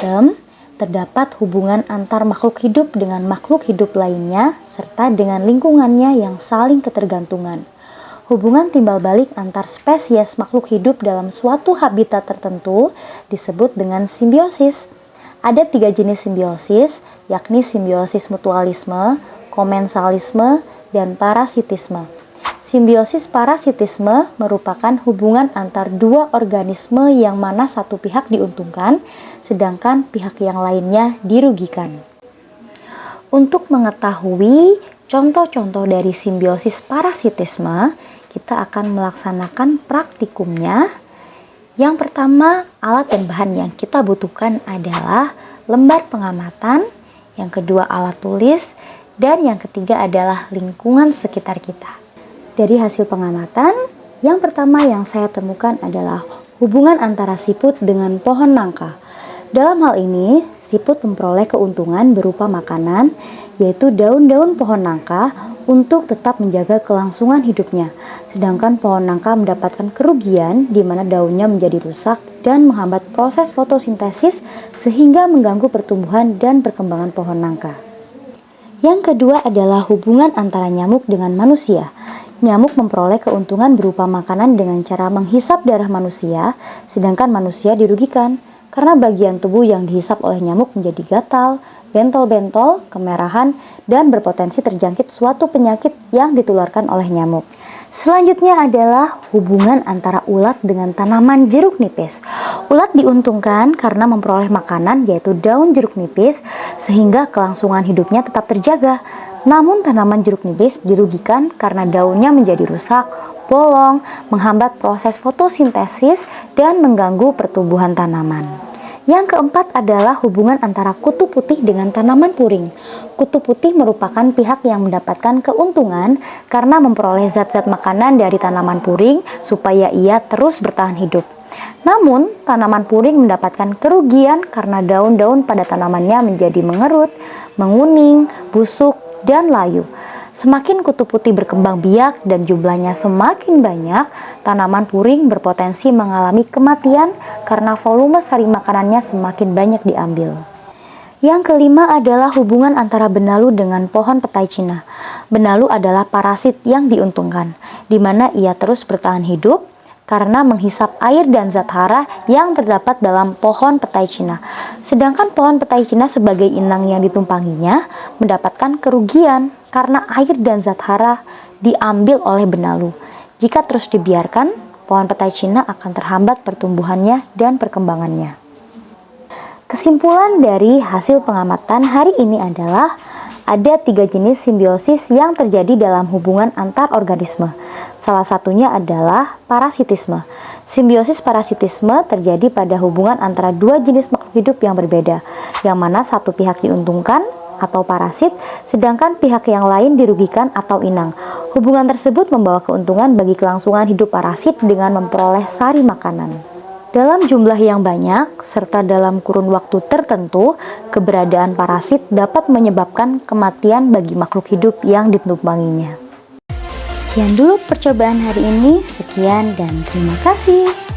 ekosistem, terdapat hubungan antar makhluk hidup dengan makhluk hidup lainnya, serta dengan lingkungannya yang saling ketergantungan. Hubungan timbal balik antar spesies makhluk hidup dalam suatu habitat tertentu disebut dengan simbiosis. Ada 3 jenis simbiosis, yakni simbiosis mutualisme, komensalisme, dan parasitisme. Simbiosis parasitisme merupakan hubungan antar dua organisme yang mana satu pihak diuntungkan, sedangkan pihak yang lainnya dirugikan. Untuk mengetahui contoh-contoh dari simbiosis parasitisme, kita akan melaksanakan praktikumnya. Yang pertama, alat dan bahan yang kita butuhkan adalah lembar pengamatan, yang kedua alat tulis, dan yang ketiga adalah lingkungan sekitar kita. Dari hasil pengamatan, yang pertama yang saya temukan adalah hubungan antara siput dengan pohon nangka. Dalam hal ini, siput memperoleh keuntungan berupa makanan, yaitu daun-daun pohon nangka untuk tetap menjaga kelangsungan hidupnya. Sedangkan pohon nangka mendapatkan kerugian di mana daunnya menjadi rusak dan menghambat proses fotosintesis sehingga mengganggu pertumbuhan dan perkembangan pohon nangka. Yang kedua adalah hubungan antara nyamuk dengan manusia. Nyamuk memperoleh keuntungan berupa makanan dengan cara menghisap darah manusia, sedangkan manusia dirugikan karena bagian tubuh yang dihisap oleh nyamuk menjadi gatal, bentol-bentol, kemerahan, dan berpotensi terjangkit suatu penyakit yang ditularkan oleh nyamuk. Selanjutnya adalah hubungan antara ulat dengan tanaman jeruk nipis. Ulat diuntungkan karena memperoleh makanan yaitu daun jeruk nipis sehingga kelangsungan hidupnya tetap terjaga. Namun tanaman jeruk nipis dirugikan karena daunnya menjadi rusak, bolong, menghambat proses fotosintesis, dan mengganggu pertumbuhan tanaman. Yang keempat adalah hubungan antara kutu putih dengan tanaman puring. Kutu putih merupakan pihak yang mendapatkan keuntungan karena memperoleh zat-zat makanan dari tanaman puring supaya ia terus bertahan hidup. Namun, tanaman puring mendapatkan kerugian karena daun-daun pada tanamannya menjadi mengerut, menguning, busuk, dan layu. Semakin kutu putih berkembang biak dan jumlahnya semakin banyak, tanaman puring berpotensi mengalami kematian karena volume sari makanannya semakin banyak diambil. Yang kelima adalah hubungan antara benalu dengan pohon petai Cina. Benalu adalah parasit yang diuntungkan, di mana ia terus bertahan hidup karena menghisap air dan zat hara yang terdapat dalam pohon petai Cina. Sedangkan pohon petai Cina sebagai inang yang ditumpanginya mendapatkan kerugian karena air dan zat hara diambil oleh benalu. Jika terus dibiarkan, pohon petai Cina akan terhambat pertumbuhannya dan perkembangannya. Kesimpulan dari hasil pengamatan hari ini adalah ada 3 jenis simbiosis yang terjadi dalam hubungan antar organisme. Salah satunya adalah parasitisme. Simbiosis parasitisme terjadi pada hubungan antara 2 jenis makhluk hidup yang berbeda, yang mana satu pihak diuntungkan atau parasit, sedangkan pihak yang lain dirugikan atau inang. Hubungan tersebut membawa keuntungan bagi kelangsungan hidup parasit dengan memperoleh sari makanan. Dalam jumlah yang banyak, serta dalam kurun waktu tertentu, keberadaan parasit dapat menyebabkan kematian bagi makhluk hidup yang ditumpanginya. Sekian dulu percobaan hari ini, sekian dan terima kasih.